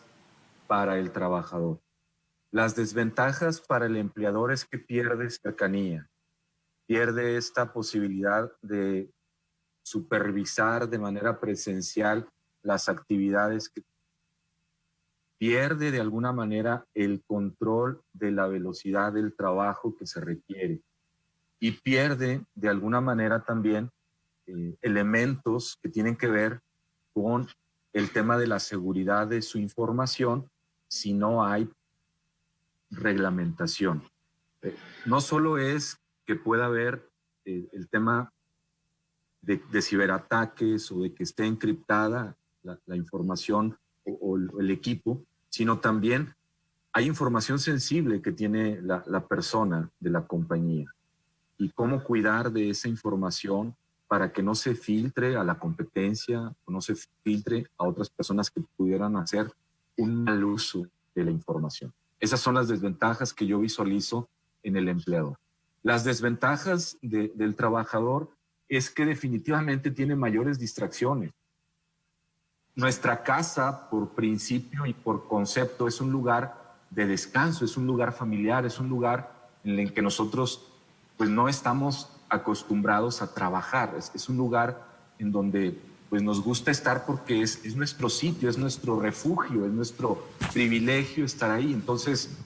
para el trabajador. Las desventajas para el empleador es que pierde cercanía, pierde esta posibilidad de supervisar de manera presencial las actividades, que pierde de alguna manera el control de la velocidad del trabajo que se requiere y pierde de alguna manera también elementos que tienen que ver con el tema de la seguridad de su información si no hay reglamentación. No solo es que pueda haber el tema de ciberataques o de que esté encriptada la información o el equipo, sino también hay información sensible que tiene la persona de la compañía y cómo cuidar de esa información para que no se filtre a la competencia o no se filtre a otras personas que pudieran hacer un mal uso de la información. Esas son las desventajas que yo visualizo en el empleador. Las desventajas del trabajador es que definitivamente tiene mayores distracciones. Nuestra casa, por principio y por concepto, es un lugar de descanso, es un lugar familiar, es un lugar en el que nosotros pues no estamos acostumbrados a trabajar. Es un lugar en donde pues nos gusta estar porque es nuestro sitio, es nuestro refugio, es nuestro privilegio estar ahí. Entonces,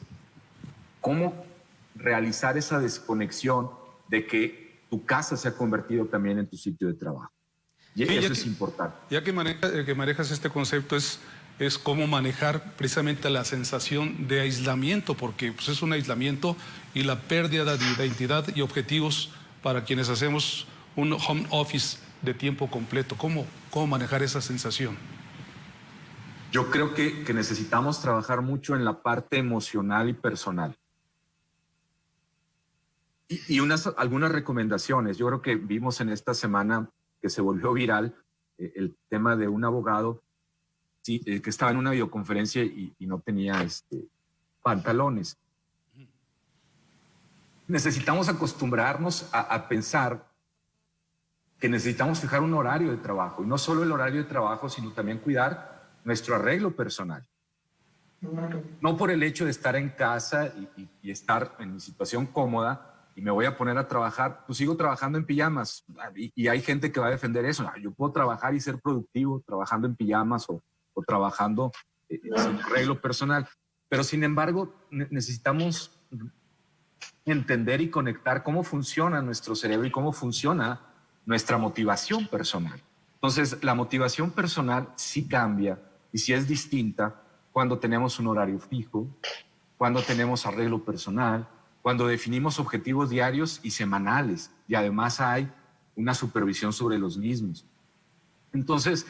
¿cómo realizar esa desconexión de que tu casa se ha convertido también en tu sitio de trabajo? Y sí, eso es importante. Ya que manejas este concepto, es cómo manejar precisamente la sensación de aislamiento, porque pues, es un aislamiento y la pérdida de identidad y objetivos para quienes hacemos un home office de tiempo completo. ¿Cómo manejar esa sensación? Yo creo que necesitamos trabajar mucho en la parte emocional y personal. Y algunas recomendaciones. Yo creo que vimos en esta semana que se volvió viral el tema de un abogado que estaba en una videoconferencia y no tenía pantalones. Necesitamos acostumbrarnos a pensar que necesitamos fijar un horario de trabajo, y no solo el horario de trabajo, sino también cuidar nuestro arreglo personal. No por el hecho de estar en casa y estar en mi situación cómoda y me voy a poner a trabajar, pues sigo trabajando en pijamas, y hay gente que va a defender eso. Yo puedo trabajar y ser productivo trabajando en pijamas o trabajando sin arreglo personal, pero sin embargo necesitamos entender y conectar cómo funciona nuestro cerebro y cómo funciona nuestra motivación personal. Entonces, la motivación personal sí cambia y sí es distinta cuando tenemos un horario fijo, cuando tenemos arreglo personal, cuando definimos objetivos diarios y semanales, y además hay una supervisión sobre los mismos. Entonces,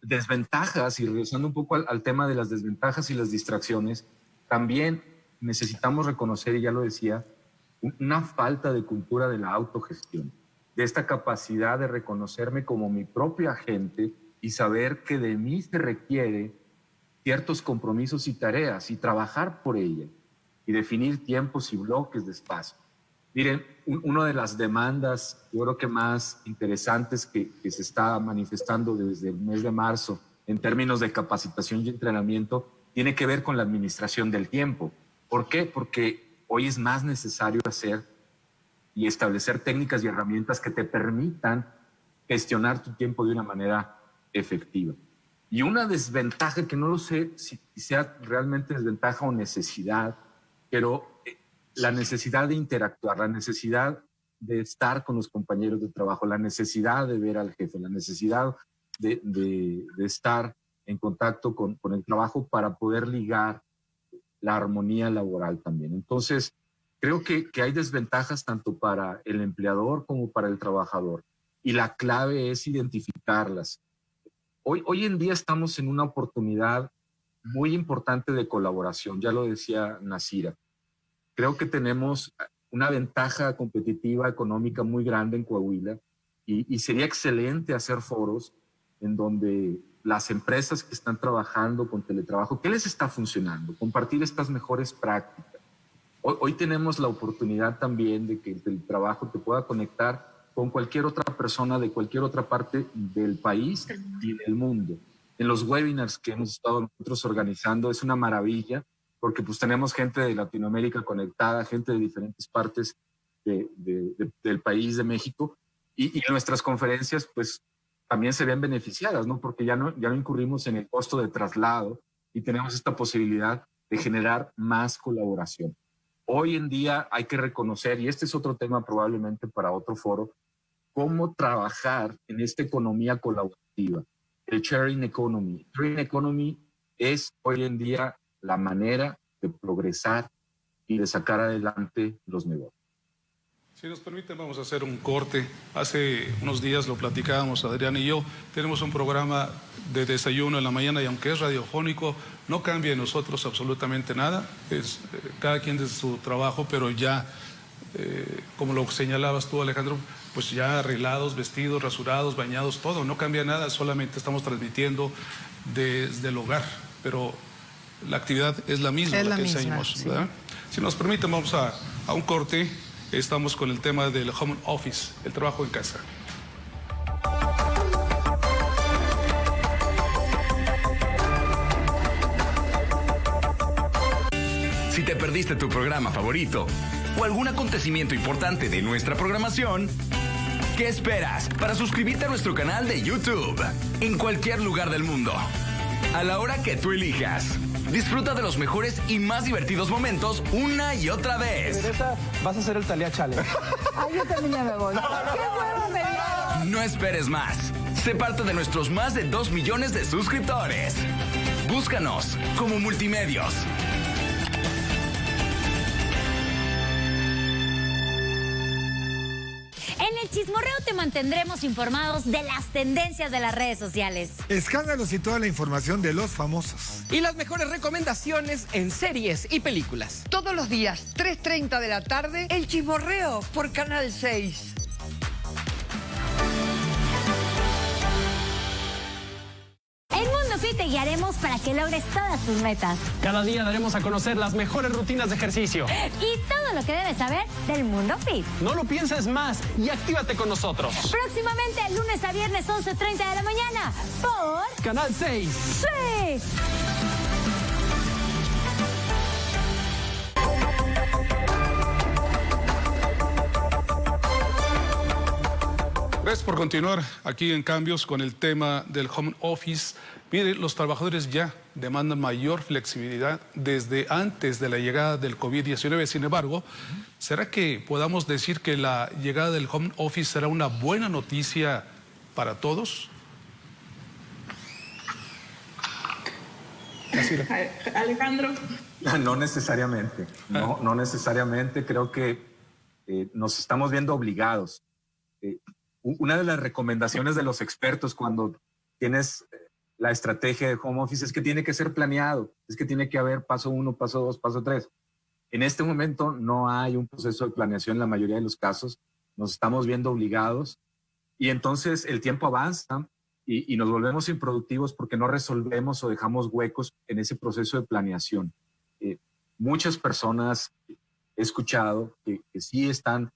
desventajas, y regresando un poco al tema de las desventajas y las distracciones, también necesitamos reconocer, y ya lo decía, una falta de cultura de la autogestión, de esta capacidad de reconocerme como mi propio agente y saber que de mí se requiere ciertos compromisos y tareas y trabajar por ellas y definir tiempos y bloques de espacio. Miren, una de las demandas, yo creo que más interesantes que se está manifestando desde el mes de marzo en términos de capacitación y entrenamiento, tiene que ver con la administración del tiempo. ¿Por qué? Porque hoy es más necesario hacer y establecer técnicas y herramientas que te permitan gestionar tu tiempo de una manera efectiva. Y una desventaja, que no lo sé si sea realmente desventaja o necesidad, pero la necesidad de interactuar, la necesidad de estar con los compañeros de trabajo, la necesidad de ver al jefe, la necesidad de estar en contacto con el trabajo para poder ligar la armonía laboral también. Entonces, creo que hay desventajas tanto para el empleador como para el trabajador, y la clave es identificarlas. Hoy en día estamos en una oportunidad muy importante de colaboración, ya lo decía Nasira. Creo que tenemos una ventaja competitiva económica muy grande en Coahuila, y sería excelente hacer foros en donde las empresas que están trabajando con teletrabajo, ¿qué les está funcionando? Compartir estas mejores prácticas. Hoy tenemos la oportunidad también de que el teletrabajo te pueda conectar con cualquier otra persona de cualquier otra parte del país y del mundo. En los webinars que hemos estado nosotros organizando es una maravilla, porque pues tenemos gente de Latinoamérica conectada, gente de diferentes partes del país de México, y nuestras conferencias pues también se ven beneficiadas, ¿no? Porque ya no incurrimos en el costo de traslado y tenemos esta posibilidad de generar más colaboración. Hoy en día hay que reconocer, y este es otro tema probablemente para otro foro, cómo trabajar en esta economía colaborativa, el sharing economy. Sharing economy es hoy en día la manera de progresar y de sacar adelante los negocios. Si nos permiten, vamos a hacer un corte. Hace unos días lo platicábamos Adrián y yo. Tenemos un programa de desayuno en la mañana, y aunque es radiofónico, no cambia en nosotros absolutamente nada. Es cada quien desde su trabajo, pero ya como lo señalabas tú, Alejandro, pues ya arreglados, vestidos, rasurados, bañados, todo, no cambia nada, solamente estamos transmitiendo desde el hogar, pero la actividad es la misma, la que seguimos, sí. ¿verdad? Si nos permiten, vamos a un corte. Estamos con el tema del home office, el trabajo en casa. Si te perdiste tu programa favorito o algún acontecimiento importante de nuestra programación, ¿qué esperas para suscribirte a nuestro canal de YouTube? En cualquier lugar del mundo, a la hora que tú elijas. Disfruta de los mejores y más divertidos momentos una y otra vez. Teresa, vas a hacer el Thalía Challenge. Ay, yo también ya me voy. ¡Qué huevo me dieron! No esperes más. Sé parte de nuestros más de 2 millones de suscriptores. Búscanos como Multimedios. En el Chismorreo te mantendremos informados de las tendencias de las redes sociales. Escándalos y toda la información de los famosos. Y las mejores recomendaciones en series y películas. Todos los días, 3:30 de la tarde, El Chismorreo por Canal 6. En Mundo Fit te guiaremos para que logres todas tus metas. Cada día daremos a conocer las mejores rutinas de ejercicio. Y todo lo que debes saber del Mundo Fit. No lo pienses más y actívate con nosotros. Próximamente, lunes a viernes, 11:30 de la mañana, por Canal 6. ¡Sí! Gracias por continuar aquí en Cambios con el tema del home office. Mire, los trabajadores ya demandan mayor flexibilidad desde antes de la llegada del COVID-19. Sin embargo, ¿será que podamos decir que la llegada del home office será una buena noticia para todos? Alejandro. No necesariamente, no necesariamente. Creo que nos estamos viendo obligados. Una de las recomendaciones de los expertos cuando tienes la estrategia de home office es que tiene que ser planeado, es que tiene que haber paso 1, paso 2, paso 3. En este momento no hay un proceso de planeación en la mayoría de los casos, nos estamos viendo obligados y entonces el tiempo avanza y nos volvemos improductivos porque no resolvemos o dejamos huecos en ese proceso de planeación. Muchas personas he escuchado que sí están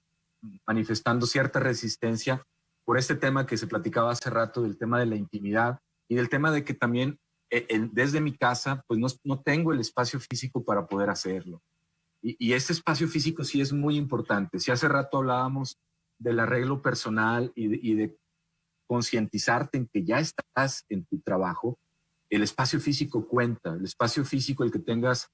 manifestando cierta resistencia por este tema que se platicaba hace rato, del tema de la intimidad y del tema de que también desde mi casa pues no tengo el espacio físico para poder hacerlo. Y este espacio físico sí es muy importante. Si hace rato hablábamos del arreglo personal y de concientizarte en que ya estás en tu trabajo, el espacio físico cuenta, el espacio físico, el que tengas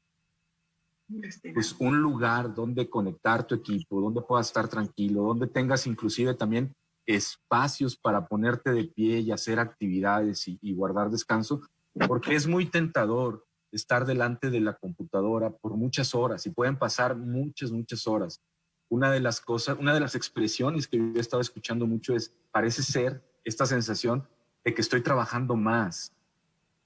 pues, un lugar donde conectar tu equipo, donde puedas estar tranquilo, donde tengas inclusive también espacios para ponerte de pie y hacer actividades y guardar descanso, porque es muy tentador estar delante de la computadora por muchas horas y pueden pasar muchas horas. Una de las expresiones que yo he estado escuchando mucho parece ser esta sensación de que estoy trabajando más.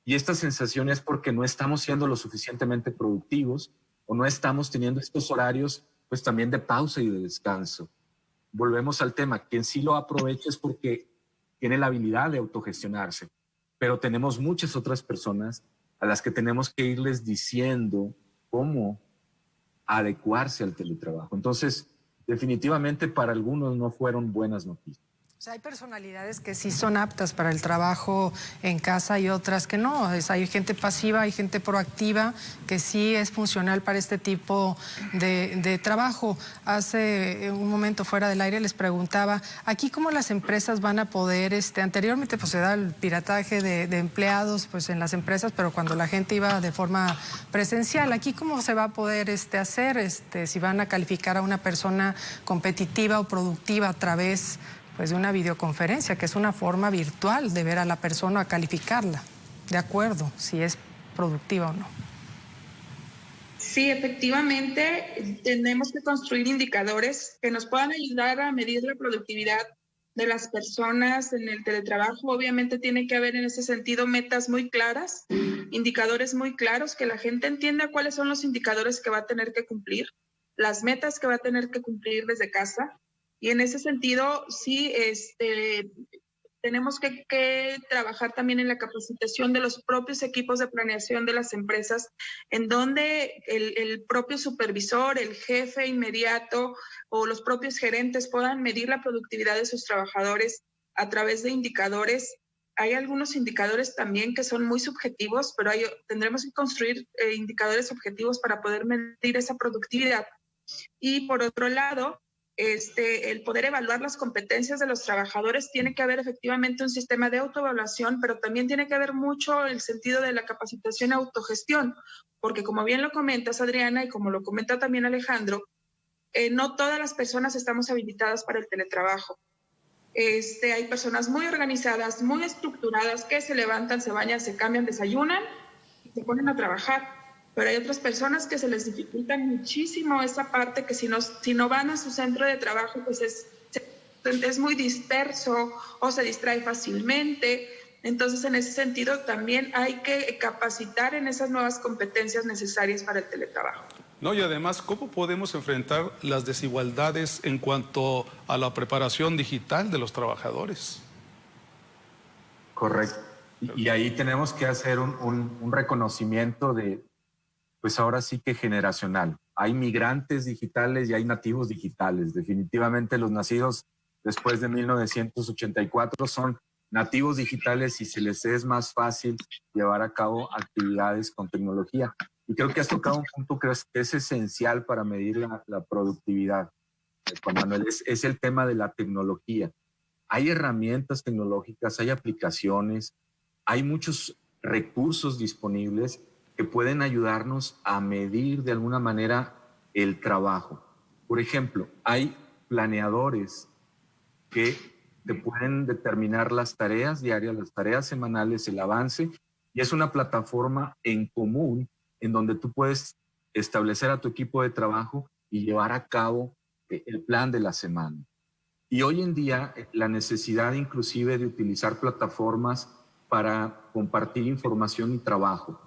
Y esta sensación es porque no estamos siendo lo suficientemente productivos o no estamos teniendo estos horarios pues también de pausa y de descanso. Volvemos al tema, quien sí lo aprovecha es porque tiene la habilidad de autogestionarse, pero tenemos muchas otras personas a las que tenemos que irles diciendo cómo adecuarse al teletrabajo. Entonces, definitivamente para algunos no fueron buenas noticias. O sea, hay personalidades que sí son aptas para el trabajo en casa y otras que no. Hay gente pasiva, hay gente proactiva que sí es funcional para este tipo de trabajo. Hace un momento fuera del aire les preguntaba, aquí cómo las empresas van a poder, anteriormente pues se da el pirataje de empleados pues en las empresas, pero cuando la gente iba de forma presencial, aquí cómo se va a poder hacer, si van a calificar a una persona competitiva o productiva a través pues de una videoconferencia, que es una forma virtual de ver a la persona, a calificarla, de acuerdo, si es productiva o no. Sí, efectivamente, tenemos que construir indicadores que nos puedan ayudar a medir la productividad de las personas en el teletrabajo. Obviamente tiene que haber en ese sentido metas muy claras, indicadores muy claros, que la gente entienda cuáles son los indicadores que va a tener que cumplir. las metas que va a tener que cumplir desde casa. Y en ese sentido, sí, tenemos que trabajar también en la capacitación de los propios equipos de planeación de las empresas, en donde el propio supervisor, el jefe inmediato o los propios gerentes puedan medir la productividad de sus trabajadores a través de indicadores. Hay algunos indicadores también que son muy subjetivos, pero tendremos que construir indicadores objetivos para poder medir esa productividad. Y por otro lado, el poder evaluar las competencias de los trabajadores, tiene que haber efectivamente un sistema de autoevaluación, pero también tiene que haber mucho el sentido de la capacitación y autogestión, porque como bien lo comentas, Adriana, y como lo comenta también Alejandro, no todas las personas estamos habilitadas para el teletrabajo. Hay personas muy organizadas, muy estructuradas, que se levantan, se bañan, se cambian, desayunan y se ponen a trabajar. Pero hay otras personas que se les dificulta muchísimo esa parte, que si no van a su centro de trabajo, pues es muy disperso o se distrae fácilmente. Entonces, en ese sentido, también hay que capacitar en esas nuevas competencias necesarias para el teletrabajo. No, y además, ¿cómo podemos enfrentar las desigualdades en cuanto a la preparación digital de los trabajadores? Correcto. Y ahí tenemos que hacer un reconocimiento pues ahora sí que generacional. Hay migrantes digitales y hay nativos digitales. Definitivamente los nacidos después de 1984 son nativos digitales y se les es más fácil llevar a cabo actividades con tecnología. Y creo que has tocado un punto que es esencial para medir la productividad, Juan Manuel, es el tema de la tecnología. Hay herramientas tecnológicas, hay aplicaciones, hay muchos recursos disponibles que pueden ayudarnos a medir de alguna manera el trabajo. Por ejemplo, hay planeadores que te pueden determinar las tareas diarias, las tareas semanales, el avance, y es una plataforma en común en donde tú puedes establecer a tu equipo de trabajo y llevar a cabo el plan de la semana. Y hoy en día la necesidad inclusive de utilizar plataformas para compartir información y trabajo.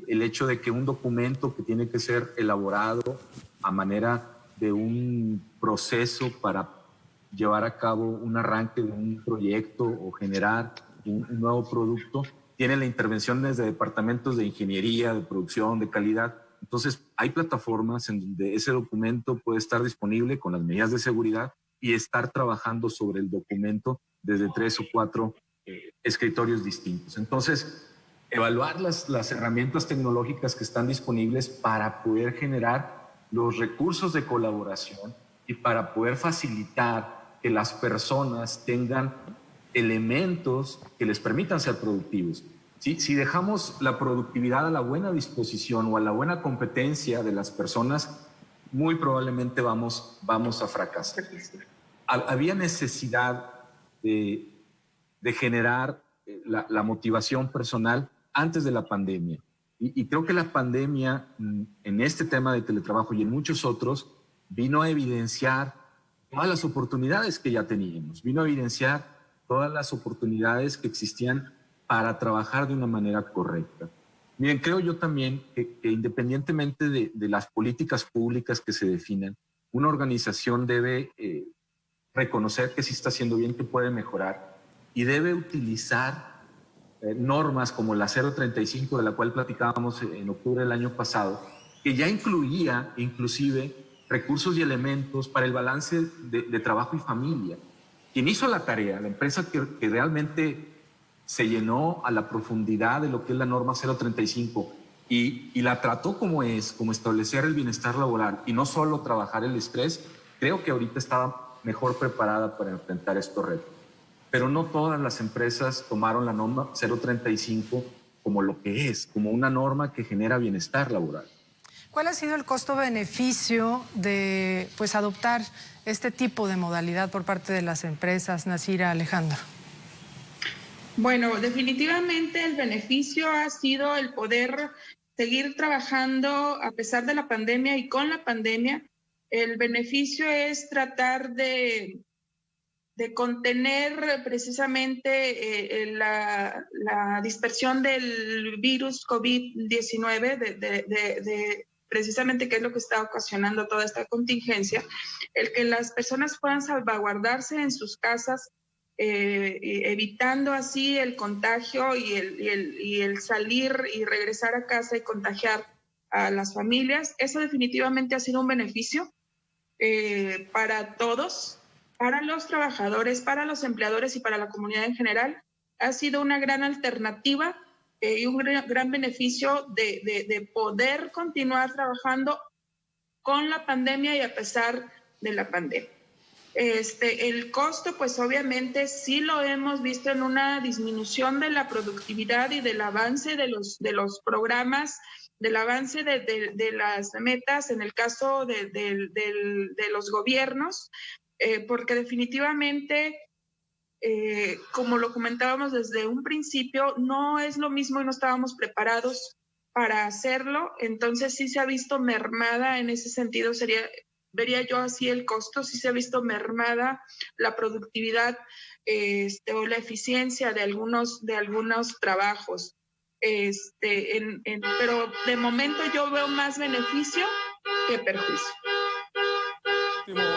El hecho de que un documento que tiene que ser elaborado a manera de un proceso para llevar a cabo un arranque de un proyecto o generar un nuevo producto, tiene la intervención desde departamentos de ingeniería, de producción, de calidad. Entonces, hay plataformas en donde ese documento puede estar disponible con las medidas de seguridad y estar trabajando sobre el documento desde 3 o 4 escritorios distintos. Entonces, evaluar las herramientas tecnológicas que están disponibles para poder generar los recursos de colaboración y para poder facilitar que las personas tengan elementos que les permitan ser productivos. ¿Sí? Si dejamos la productividad a la buena disposición o a la buena competencia de las personas, muy probablemente vamos a fracasar. Había necesidad de generar la motivación personal antes de la pandemia. Y creo que la pandemia, en este tema de teletrabajo y en muchos otros, vino a evidenciar todas las oportunidades que ya teníamos, vino a evidenciar todas las oportunidades que existían para trabajar de una manera correcta. Miren, creo yo también que independientemente de las políticas públicas que se definan, una organización debe reconocer que sí está haciendo bien, que puede mejorar y debe utilizar normas como la 035, de la cual platicábamos en octubre del año pasado, que ya incluía inclusive recursos y elementos para el balance de trabajo y familia. Quien hizo la tarea, la empresa que realmente se llenó a la profundidad de lo que es la norma 035 y la trató como establecer el bienestar laboral y no solo trabajar el estrés, creo que ahorita estaba mejor preparada para enfrentar estos retos. Pero no todas las empresas tomaron la norma 035 como lo que es, como una norma que genera bienestar laboral. ¿Cuál ha sido el costo-beneficio de adoptar este tipo de modalidad por parte de las empresas, Nasira, Alejandro? Bueno, definitivamente el beneficio ha sido el poder seguir trabajando a pesar de la pandemia y con la pandemia. El beneficio es tratar de contener precisamente la dispersión del virus COVID-19, precisamente qué es lo que está ocasionando toda esta contingencia, el que las personas puedan salvaguardarse en sus casas, evitando así el contagio y el salir y regresar a casa y contagiar a las familias. Eso definitivamente ha sido un beneficio para todos, para los trabajadores, para los empleadores y para la comunidad en general. Ha sido una gran alternativa y un gran beneficio de poder continuar trabajando con la pandemia y a pesar de la pandemia. El costo, pues obviamente sí lo hemos visto en una disminución de la productividad y del avance de los programas, del avance de las metas en el caso de los gobiernos, porque definitivamente, como lo comentábamos desde un principio, no es lo mismo y no estábamos preparados para hacerlo. Entonces sí se ha visto mermada en ese sentido, vería yo así el costo, sí se ha visto mermada la productividad o la eficiencia de algunos trabajos. Pero de momento yo veo más beneficio que perjuicio.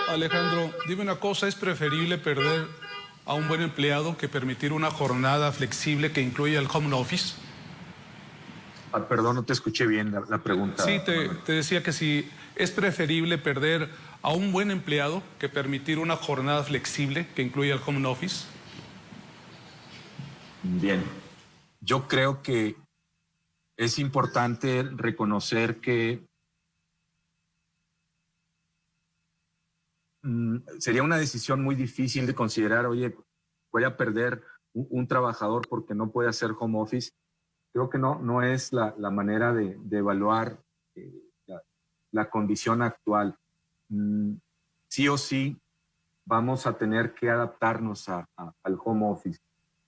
Alejandro, dime una cosa, ¿es preferible perder a un buen empleado que permitir una jornada flexible que incluya el home office? Perdón, no te escuché bien la pregunta. Sí, te decía que si es preferible perder a un buen empleado que permitir una jornada flexible que incluya el home office. Bien, yo creo que es importante reconocer que sería una decisión muy difícil de considerar, oye, voy a perder un trabajador porque no puede hacer home office. Creo que no es la manera de evaluar la condición actual. Sí o sí vamos a tener que adaptarnos al home office.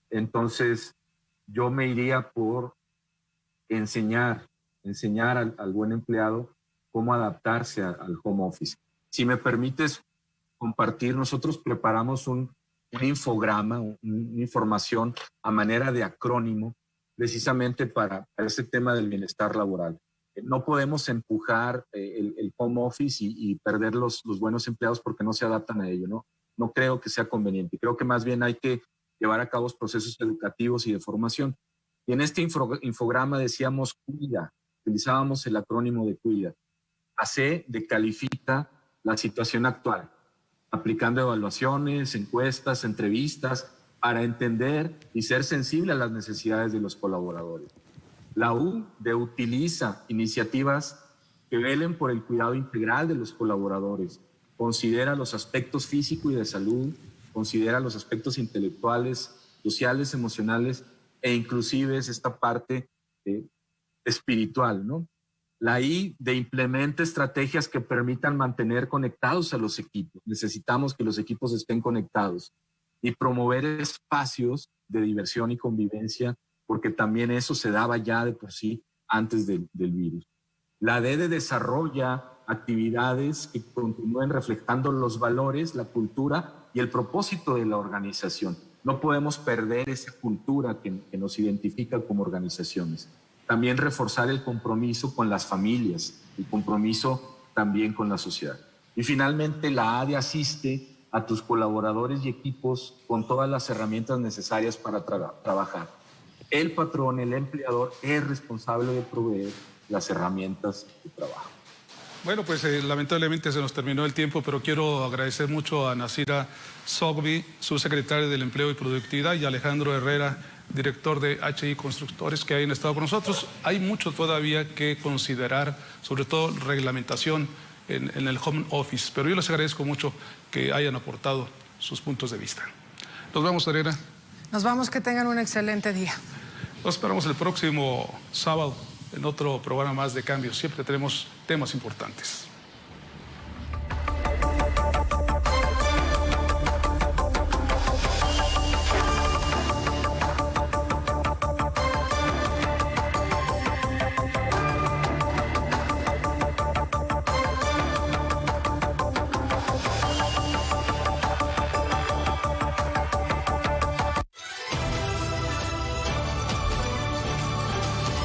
Entonces, yo me iría por enseñar al buen empleado cómo adaptarse al home office. Si me permites compartir, nosotros preparamos un infograma, una información a manera de acrónimo, precisamente para ese tema del bienestar laboral. No podemos empujar el home office y perder los buenos empleados porque no se adaptan a ello, ¿no? No creo que sea conveniente. Creo que más bien hay que llevar a cabo procesos educativos y de formación. Y en este infograma decíamos CUIDA, utilizábamos el acrónimo de CUIDA. AC de califica la situación actual, aplicando evaluaciones, encuestas, entrevistas, para entender y ser sensible a las necesidades de los colaboradores. La U de utiliza iniciativas que velen por el cuidado integral de los colaboradores, considera los aspectos físicos y de salud, considera los aspectos intelectuales, sociales, emocionales e inclusive es esta parte espiritual, ¿no? La I de implementa estrategias que permitan mantener conectados a los equipos. Necesitamos que los equipos estén conectados y promover espacios de diversión y convivencia, porque también eso se daba ya de por sí antes del virus. La D de desarrolla actividades que continúen reflejando los valores, la cultura y el propósito de la organización. No podemos perder esa cultura que nos identifica como organizaciones. También reforzar el compromiso con las familias, el compromiso también con la sociedad. Y finalmente la A de asiste a tus colaboradores y equipos con todas las herramientas necesarias para trabajar. El patrón, el empleador, es responsable de proveer las herramientas de trabajo. Bueno, pues lamentablemente se nos terminó el tiempo, pero quiero agradecer mucho a Nasira Sogbi, subsecretaria del Empleo y Productividad, y a Alejandro Herrera, director de HI Constructores, que hayan estado con nosotros. Hay mucho todavía que considerar, sobre todo reglamentación en el home office, pero yo les agradezco mucho que hayan aportado sus puntos de vista. Nos vemos, Herrera. Nos vamos, que tengan un excelente día. Nos esperamos el próximo sábado en otro programa más de Cambios. Siempre tenemos temas importantes.